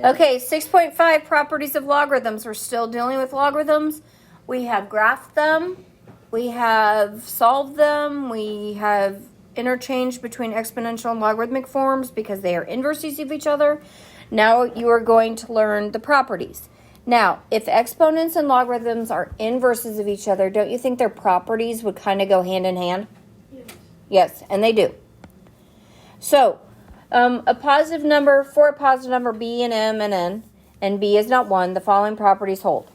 Okay, 6.5 properties of logarithms. We're still dealing with logarithms. We have graphed them. We have solved them. We have interchanged between exponential and logarithmic forms because they are inverses of each other. Now you are going to learn the properties. Now, if exponents and logarithms are inverses of each other, don't you think their properties would kind of go hand in hand? Yes. Yes, and they do. So, a positive number, for a positive number, b and m and n, and b is not 1, the following properties hold.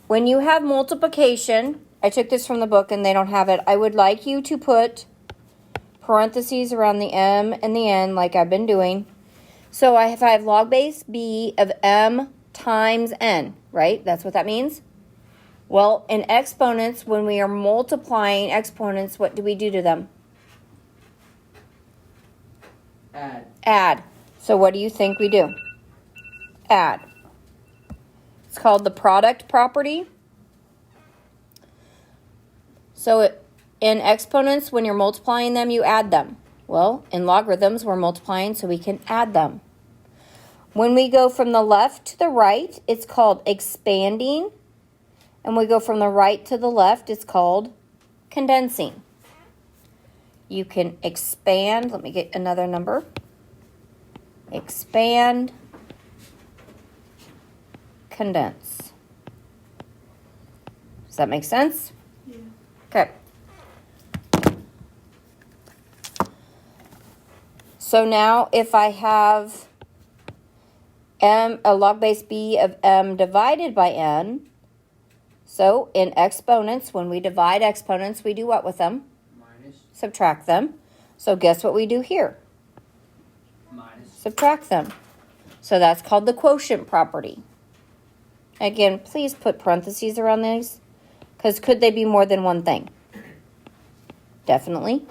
When you have multiplication, I took this from the book and they don't have it, I would like you to put parentheses around the m and the n like I've been doing. So if I have log base b of m times n, right? That's what that means. Well, in exponents, when we are multiplying exponents, what do we do to them? Add. So what do you think we do? Add. It's called the product property. So in exponents, when you're multiplying them, you add them. Well, in logarithms, we're multiplying so we can add them. When we go from the left to the right, it's called expanding. And we go from the right to the left, it's called condensing. You can expand. Let me get another number. Expand, condense. Does that make sense? Yeah. Okay. So now if I have a log base b of m divided by n, so in exponents, when we divide exponents, we do what with them? Minus. Subtract them. So guess what we do here? Minus. Subtract them. So that's called the quotient property. Again, please put parentheses around these, because could they be more than one thing? Definitely.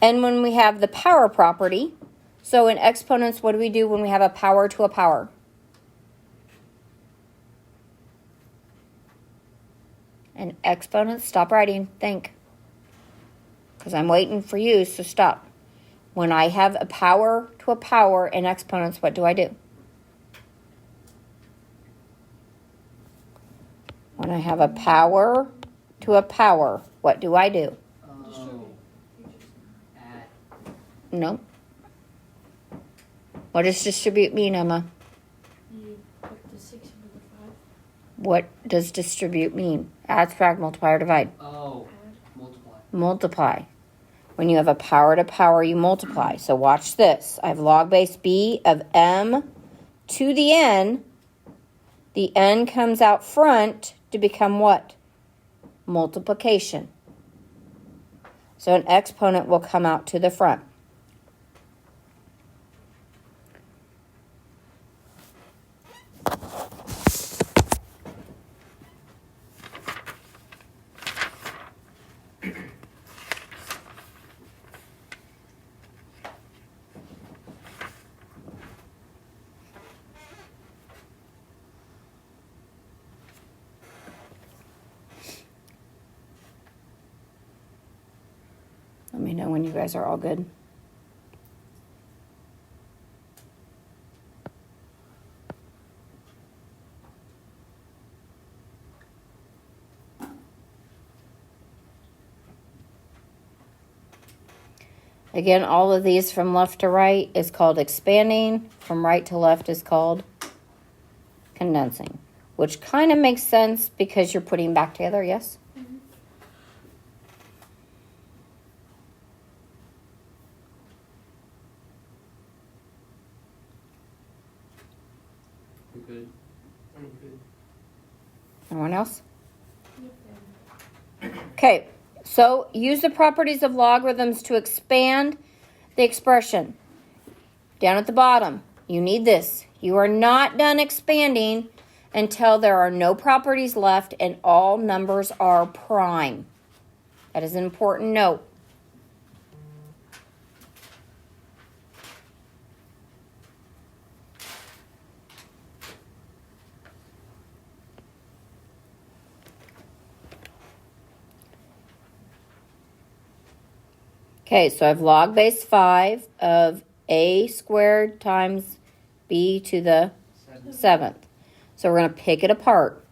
And when we have the power property, so in exponents, what do we do when we have a power to a power? And exponents, stop writing, think. Because I'm waiting for you, so stop. When I have a power to a power in exponents, what do I do? When I have a power to a power, what do I do? Oh. Add. No. What does distribute mean, Emma? You put the 6 into the 5. What does distribute mean? Add, subtract, multiply, or divide? Oh. Add. Multiply. Multiply. When you have a power to power, you multiply. So watch this. I have log base b of m to the n. The n comes out front to become what? Multiplication. So an exponent will come out to the front. Let me know when you guys are all good. Again, all of these from left to right is called expanding. From right to left is called condensing, which kind of makes sense because you're putting back together, yes? We're good. I'm good. Anyone else? Yep. Okay, so use the properties of logarithms to expand the expression. Down at the bottom, you need this. You are not done expanding until there are no properties left and all numbers are prime. That is an important note. Okay, so I have log base 5 of a squared times b to the 7th. So we're going to pick it apart.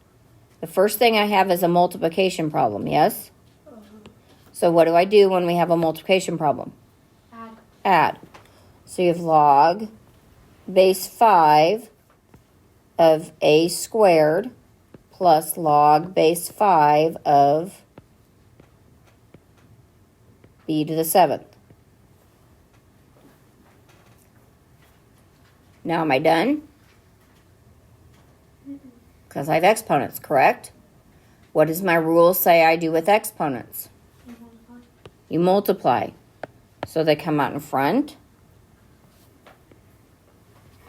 The first thing I have is a multiplication problem, yes? So what do I do when we have a multiplication problem? Add. So you have log base 5 of a squared plus log base 5 of b to the 7th. Now am I done? Because I have exponents, correct? What does my rule say I do with exponents? You multiply. So they come out in front.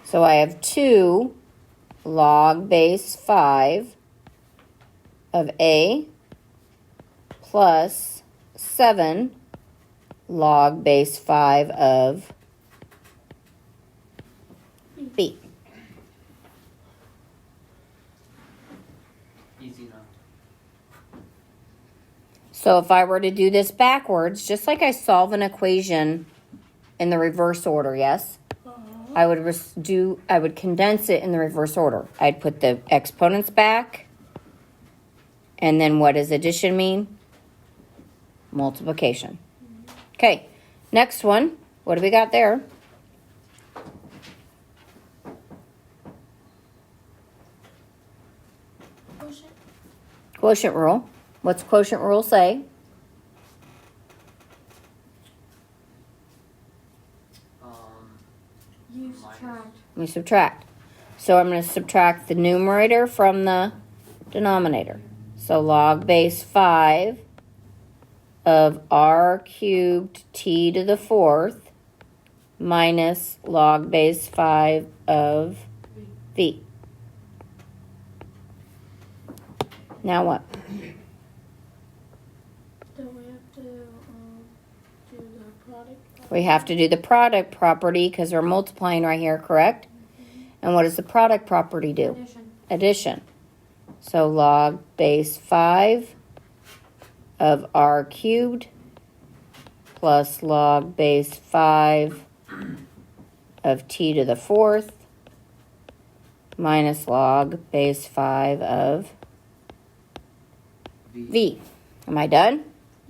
So I have 2 log base 5 of A plus 7 log base 5 of B. Easy enough. So if I were to do this backwards, just like I solve an equation in the reverse order, yes? I would condense it in the reverse order. I'd put the exponents back. And then what does addition mean? Multiplication. Okay, next one. What do we got there? Quotient rule. What's quotient rule say? You Minus. subtract. We subtract. So I'm going to subtract the numerator from the denominator. So log base 5 of r cubed t to the 4th minus log base 5 of v. Now what? Then we have to do the product. We have to do the product property because we're multiplying right here, correct? And what does the product property do? Addition. Addition. So log base 5 of r cubed plus log base 5 of t to the 4th minus log base 5 of v. Am I done?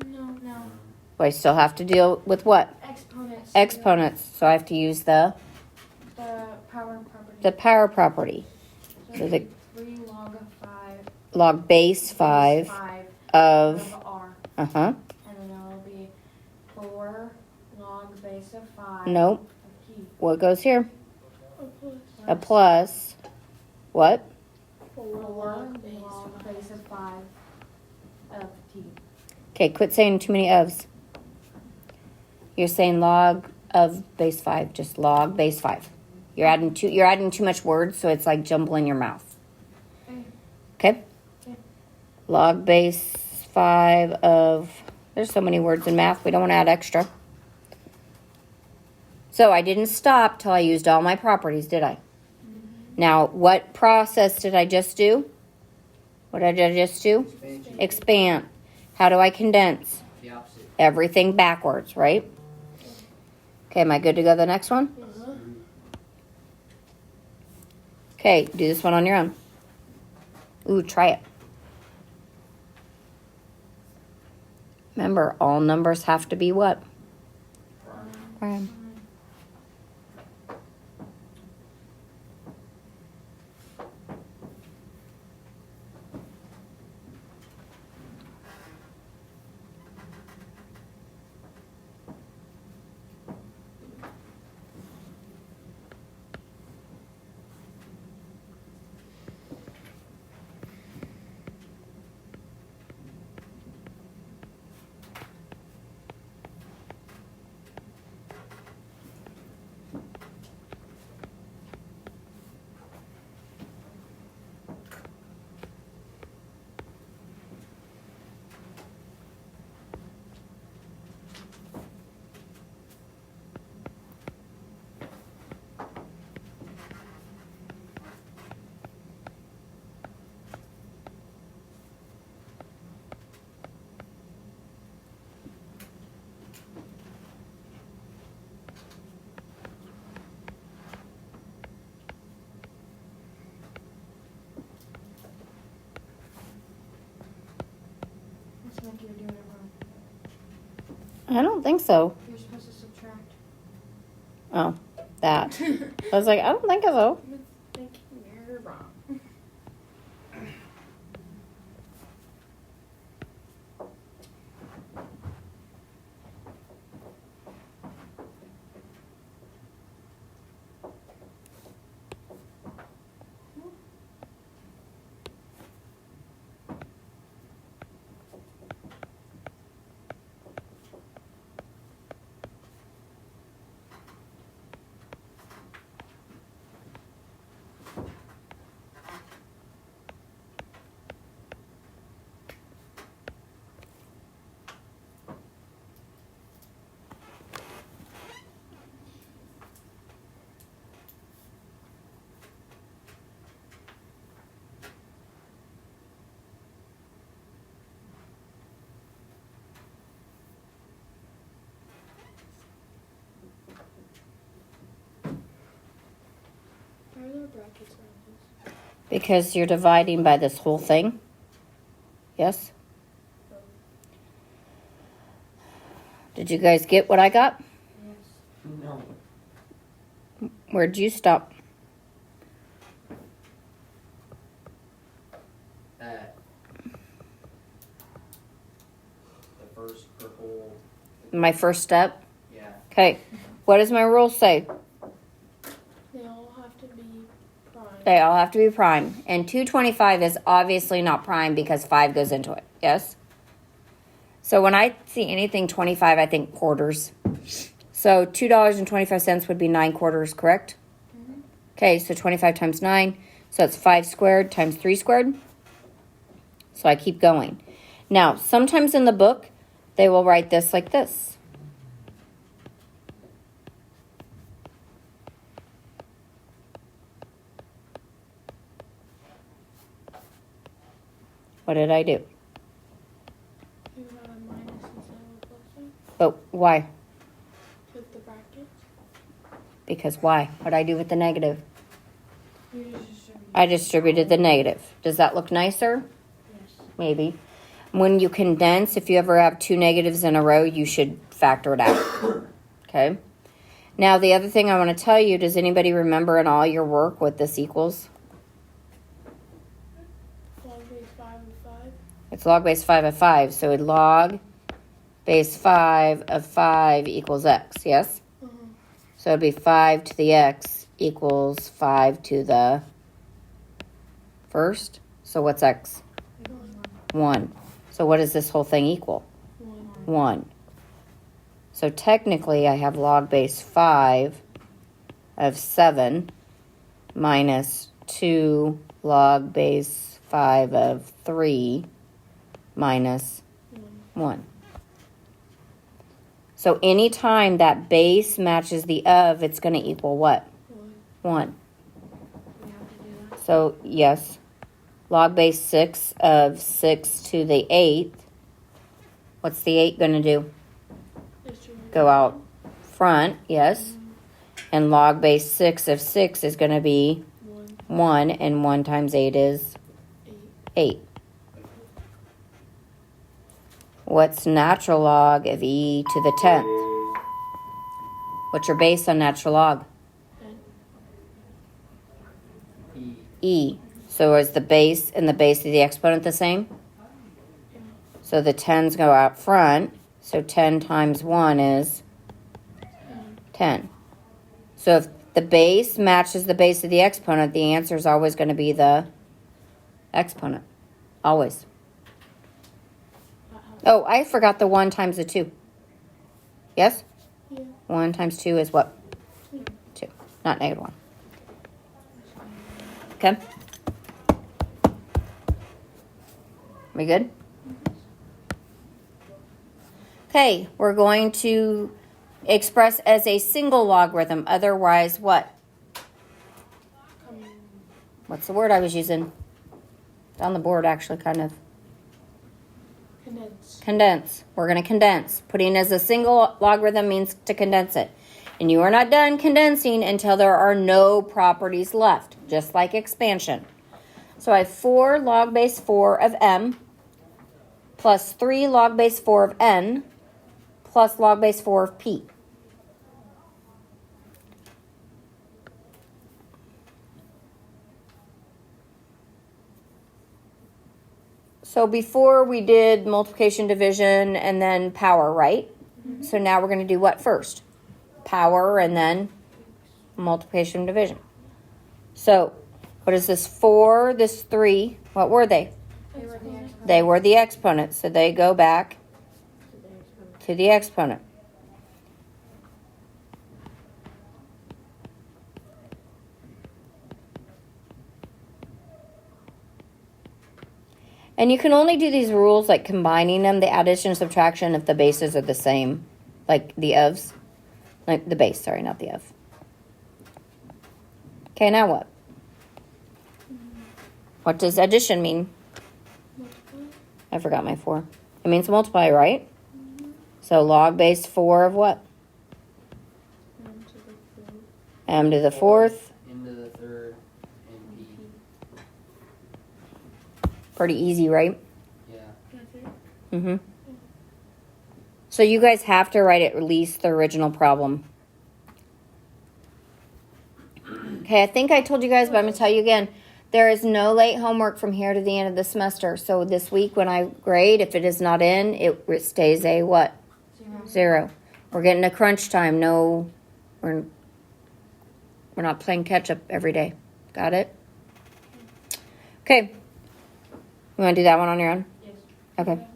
No. I still have to deal with what? Exponents. Exponents. So I have to use the power property. power property. So So the 3 log of 5. log base 5 of R. uh-huh. And then it'll be 4 log base of 5. Nope. Of t. What goes here? A A plus what? 4 log base of 5 of t. Okay, quit saying too many ofs. You're saying log of base 5, just log base 5. You're adding too much words, so it's like jumbling your mouth. Okay? Okay. Log base 5 of, there's so many words in math, we don't want to add extra. So I didn't stop till I used all my properties, did I? Now, what process did I just do? What did I just do? Expansion. Expand. How do I condense? The opposite. Everything backwards, right? Okay, am I good to go to the next one? Okay, do this one on your own. Ooh, try it. Remember, all numbers have to be what? Prime. I don't think so. You're supposed to subtract. Oh, that. I was like, I don't think so. You're wrong. Why are there brackets around this? Because you're dividing by this whole thing. Yes? Did you guys get what I got? Yes. No. Where'd you stop? At the first purple. My first step? Yeah. Okay. What does my rule say? They all have to be prime. They all have to be prime. And 225 is obviously not prime because 5 goes into it. Yes? So when I see anything 25, I think quarters. So $2.25 would be 9 quarters, correct? Mm-hmm. Okay, so 25 times 9. So it's 5 squared times 3 squared. So I keep going. Now, sometimes in the book, they will write this like this. What did I do? You have a minus instead of a plus sign But why? with the brackets. Because why? What did I do with the negative? You just distribute. I distributed the negative. Does that look nicer? Yes. Maybe. When you condense, if you ever have 2 negatives in a row, you should factor it out. Okay? Now, the other thing I want to tell you, does anybody remember in all your work what this equals? Log base 5 of 5. It's log base 5 of 5. So log base 5 of 5 equals x, yes? Mm-hmm. So it'd be 5 to the x equals 5 to the first. So what's x? 1. So what does this whole thing equal? 1. So technically I have log base 5 of 7 minus 2 log base 5 of 3 minus 1. So anytime that base matches the of, it's going to equal what? 1. We have to do that. So yes, log base 6 of 6 to the 8th. What's the 8 going to do? Distribute. Go out front, yes. And log base 6 of 6 is going to be 1, and 1 times 8 is 8. What's natural log of e to the 10th? What's your base on natural log? E. E. So is the base and the base of the exponent the same? So the 10s go out front. So 10 times 1 is 10. So if the base matches the base of the exponent, the answer is always going to be the exponent. Always. Oh, I forgot the 1 times the 2. Yes? Yeah. 1 times 2 is what? 2. Not negative 1. Okay? We good? Okay, we're going to express as a single logarithm. Otherwise, what? What's the word I was using? It's on the board, actually, kind of. Condense. Condense. We're going to condense. Putting as a single logarithm means to condense it. And you are not done condensing until there are no properties left, just like expansion. So I have 4 log base 4 of m plus 3 log base 4 of n plus log base 4 of P. So before we did multiplication, division, and then power, right? Mm-hmm. So now we're going to do what first? Power and then multiplication, division. So what is this 4, this 3? What were they? They were the exponents. They were the exponents, so they go back to the exponent. And you can only do these rules like combining them, the addition and subtraction, if the bases are the same, like the ofs. Like the base, sorry, not the of. Okay, now what? What does addition mean? Multiply. I forgot my 4. It means multiply, right? So log base 4 of what? M to the fourth. M to the 4th. Into the third, and P. Pretty easy, right? Yeah. That's it. Mm-hmm. So you guys have to write at least the original problem. Okay, I think I told you guys, but I'm going to tell you again. There is no late homework from here to the end of the semester. So this week when I grade, if it is not in, it stays a what? 0. We're getting to crunch time. No, we're not playing catch up every day. Got it? Okay. You want to do that one on your own? Yes. Okay.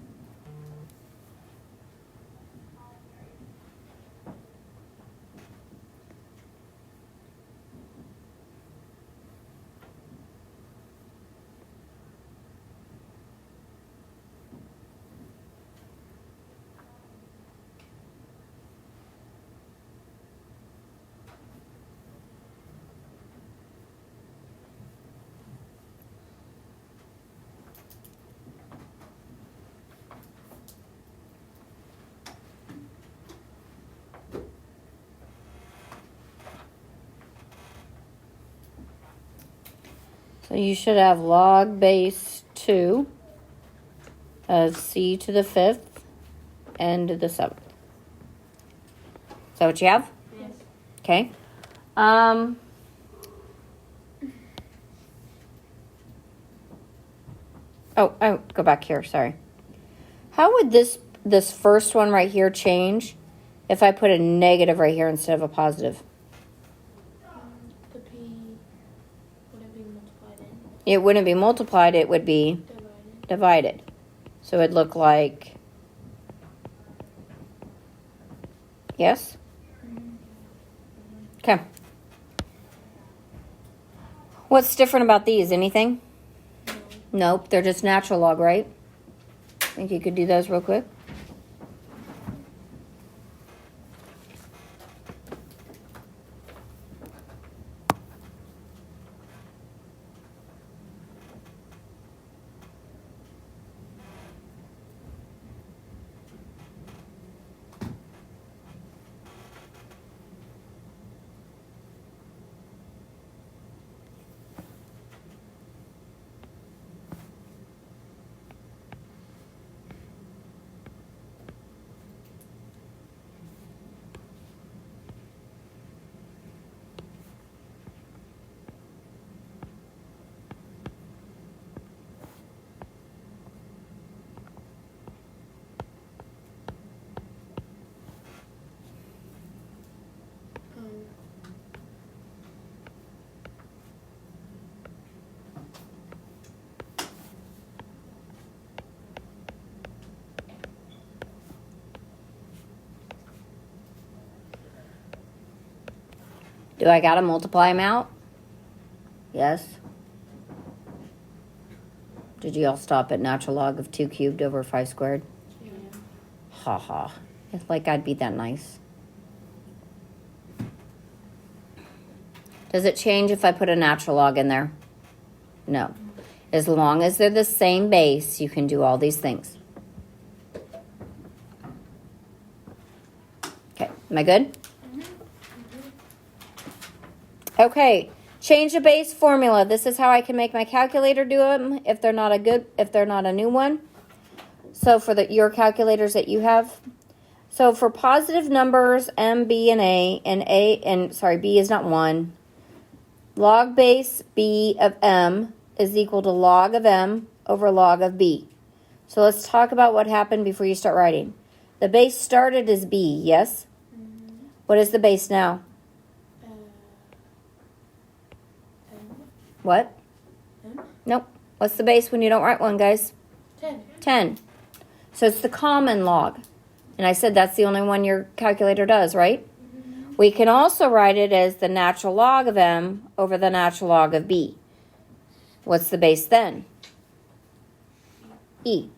So you should have log base 2 of c to the 5th and to the 7th. Is that what you have? Yes. Okay. Oh, go back here. Sorry. How would this first one right here change if I put a negative right here instead of a positive? The P wouldn't be multiplied in. It wouldn't be multiplied. It would be Divided. divided. So it'd look like, yes? Okay. What's different about these? Anything? No. Nope, they're just natural log, right? Think you could do those real quick? Um, Do I gotta multiply them out? Yes. Did you all stop at natural log of 2 cubed over 5 squared? yeah. Ha ha. It's like I'd be that nice. Does it change if I put a natural log in there? No. As long as they're the same base, you can do all these things. Okay, am I good? Okay, change the base formula. This is how I can make my calculator do them if they're not a new one. So for your calculators that you have, So for positive numbers m, b, and b is not 1, log base b of m is equal to log of m over log of b. So let's talk about what happened before you start writing. The base started as b, yes? Mm-hmm. What is the base now? 10. What? 10? Nope. What's the base when you don't write one, guys? 10. 10. So it's the common log. And I said that's the only one your calculator does, right? Mm-hmm. We can also write it as the natural log of m over the natural log of b. What's the base then? E.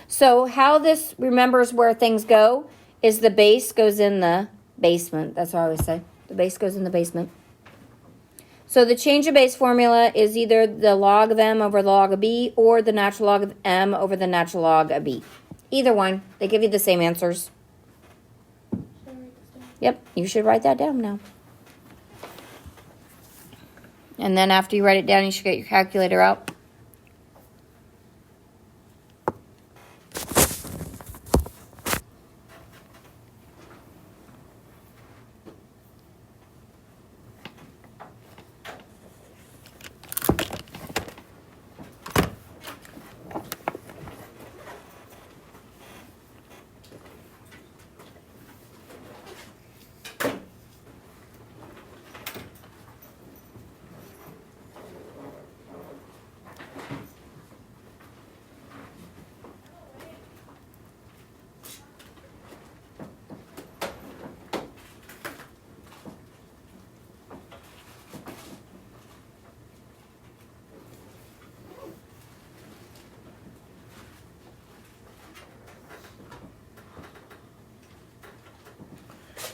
So how this remembers where things go is the base goes in the basement. That's what I always say. The base goes in the basement. So the change of base formula is either the log of m over the log of b or the natural log of m over the natural log of b. Either one. They give you the same answers. Should I write this down? Yep, you should write that down now. And then after you write it down, you should get your calculator out.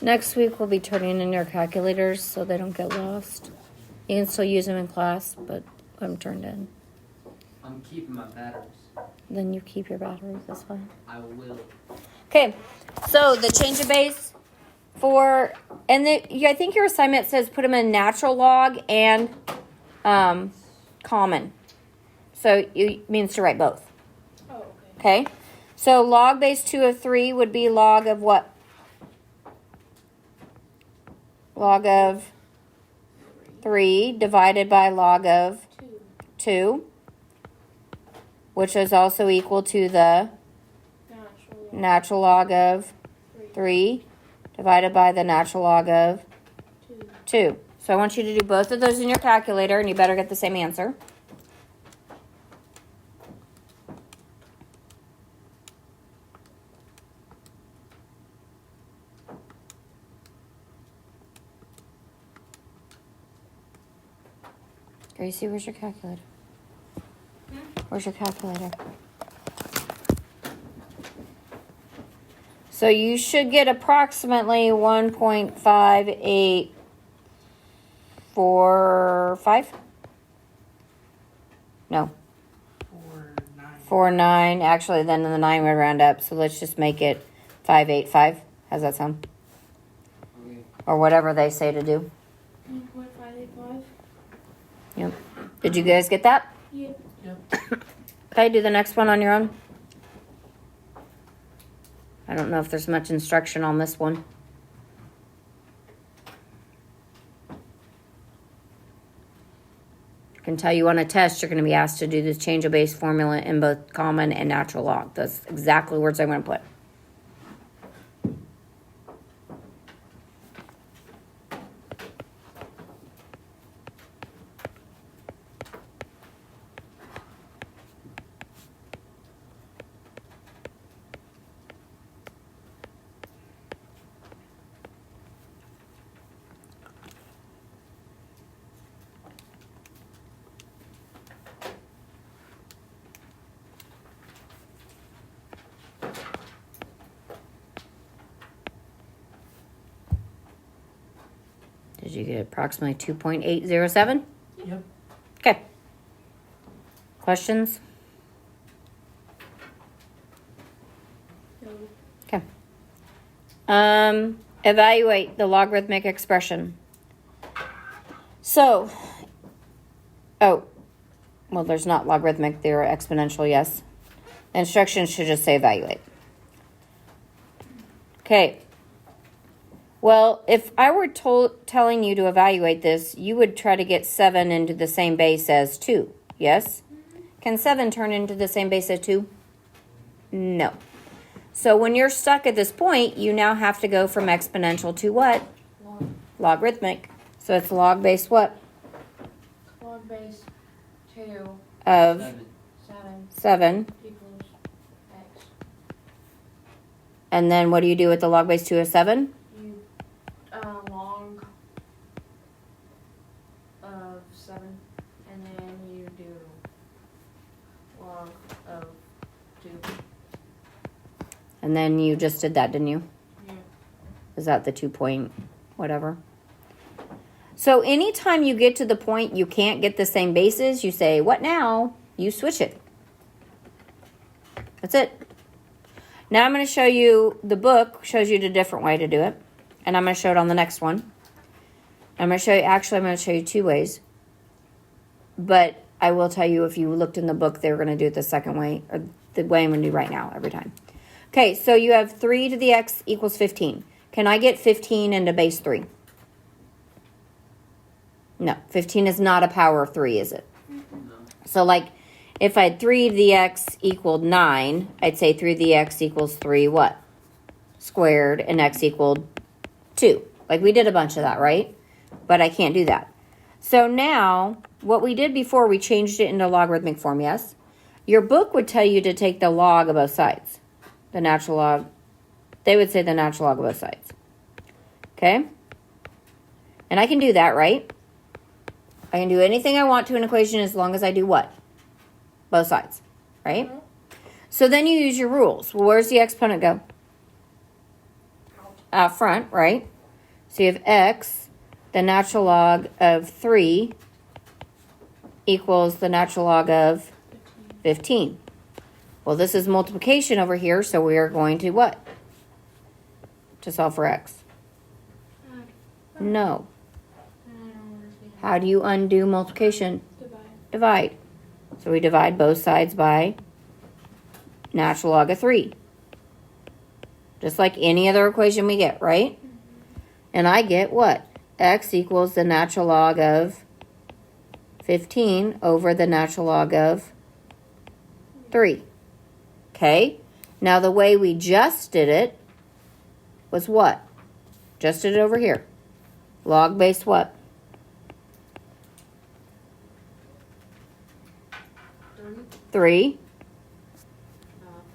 Next week, we'll be turning in your calculators so they don't get lost. You can still use them in class, but put them turned in. I'm keeping my batteries. Then you keep your batteries, that's fine. I will. Okay, so the change of base for, and I think your assignment says put them in natural log and common. So it means to write both. Oh, okay. Okay, so log base 2 of 3 would be log of what? Log of 3 divided by log of 2, which is also equal to the natural log of 3 divided by the natural log of 2. So I want you to do both of those in your calculator, and you better get the same answer. Gracie, where's your calculator? Where's your calculator? So you should get approximately 1.5845. No. 49. Actually, then the 9 would round up. So let's just make it 585. How's that sound? Okay. Or whatever they say to do. 1.585. Yep. Did you guys get that? Yep. Okay, do the next one on your own. I don't know if there's much instruction on this one. I can tell you on a test, you're going to be asked to do the change of base formula in both common and natural log. That's exactly words I'm going to put. Did you get approximately 2.807? Yep. Okay. Questions? No. Okay. Evaluate the logarithmic expression. So, well, there's not logarithmic, they're exponential, yes. Instructions should just say evaluate. Okay. Well, if I were telling you to evaluate this, you would try to get 7 into the same base as 2. Yes? Can 7 turn into the same base as 2? No. So when you're stuck at this point, you now have to go from exponential to what? Logarithmic. So it's log base what? Log base 2 Of 7. 7. equals x. And then what do you do with the log base 2 of 7? You log of 7, and then you do log of 2. And then you just did that, didn't you? Yeah. Is that the 2 point whatever? So anytime you get to the point you can't get the same bases, you say, what now? You switch it. That's it. Now I'm going to show you, the book shows you the different way to do it. And I'm going to show it on the next one. I'm going to show you, actually I'm going to show you 2 ways. But I will tell you, if you looked in the book, they were going to do it the second way, or the way I'm going to do right now every time. Okay, so you have 3 to the x equals 15. Can I get 15 into base 3? No, 15 is not a power of 3, is it? No. So like, if I had 3 to the x equaled 9, I'd say 3 to the x equals 3 what? Squared, and x equaled 2. Like we did a bunch of that, right? But I can't do that. So now, what we did before, we changed it into logarithmic form, yes? Your book would tell you to take the log of both sides. The natural log. They would say the natural log of both sides. Okay? And I can do that, right? I can do anything I want to an equation as long as I do what? Both sides, right? Mhm. So then you use your rules. Well, where's the exponent go? Out front, right? So you have x, the natural log of 3 equals the natural log of 15. Well, this is multiplication over here, so we are going to what? To solve for x. No. How do you undo multiplication? Divide. So we divide both sides by natural log of 3. Just like any other equation we get, right? And I get what? X equals the natural log of 15 over the natural log of 3. Okay? Now the way we just did it was what? Just did it over here. Log base what? 3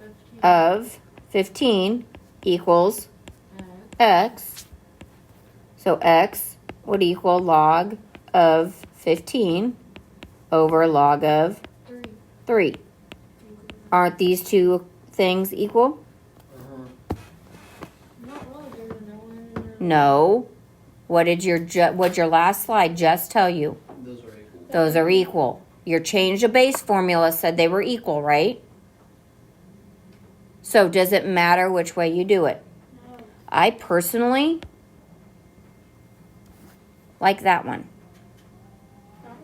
15 of 15 equals x. So x would equal log of 15 over log of 3. Aren't these two things equal? Uh-huh. Not really, there's no one. No. What did your last slide just tell you? Those are equal. Those are equal. Your change of base formula said they were equal, right? So does it matter which way you do it? No. I personally like that one That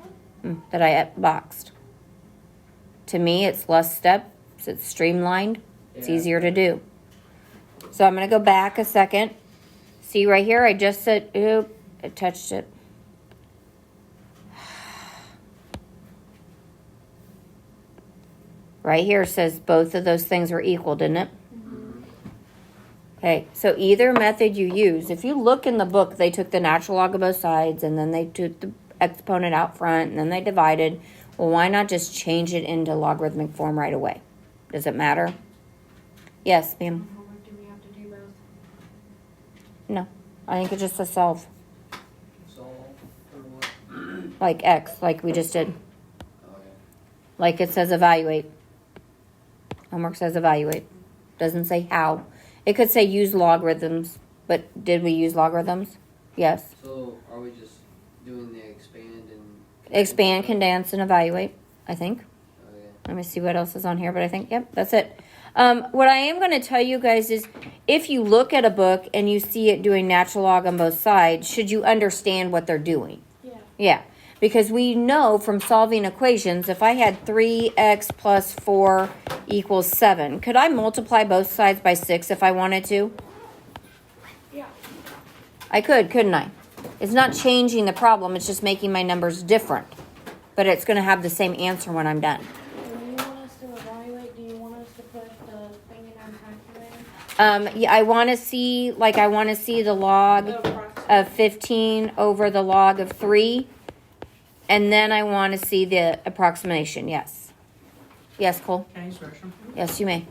one? that I boxed. To me, it's less steps. It's streamlined. It's Yeah. easier to do. So I'm going to go back a second. See right here, I just said, oop, I touched it. Right here says both of those things were equal, didn't it? Mhm. Okay, so either method you use, if you look in the book, they took the natural log of both sides, and then they took the exponent out front, and then they divided. Well, why not just change it into logarithmic form right away? Does it matter? Yes, ma'am. How much do we have to do both? No, I think it's just a solve, Solve for what? like x, like we just did. Okay. Like it says evaluate. Homework says evaluate. Doesn't say how. It could say use logarithms, but did we use logarithms? Yes. So are we just doing the expand and Expand, condense, and evaluate, I think. Okay. Let me see what else is on here, but I think, yep, that's it. What I am going to tell you guys is if you look at a book and you see it doing natural log on both sides, should you understand what they're doing? Yeah. Yeah, because we know from solving equations, if I had 3x plus 4 equals 7, could I multiply both sides by 6 if I wanted to? I could, couldn't I? It's not changing the problem, it's just making my numbers different. But it's going to have the same answer when I'm done. When you want us to evaluate, do you want us to put the thing in our calculator? Yeah, I want to see the log of 15 over the log of 3. And then I want to see the approximation, yes. Yes, Cole? Can I use the restroom? Yes, you may.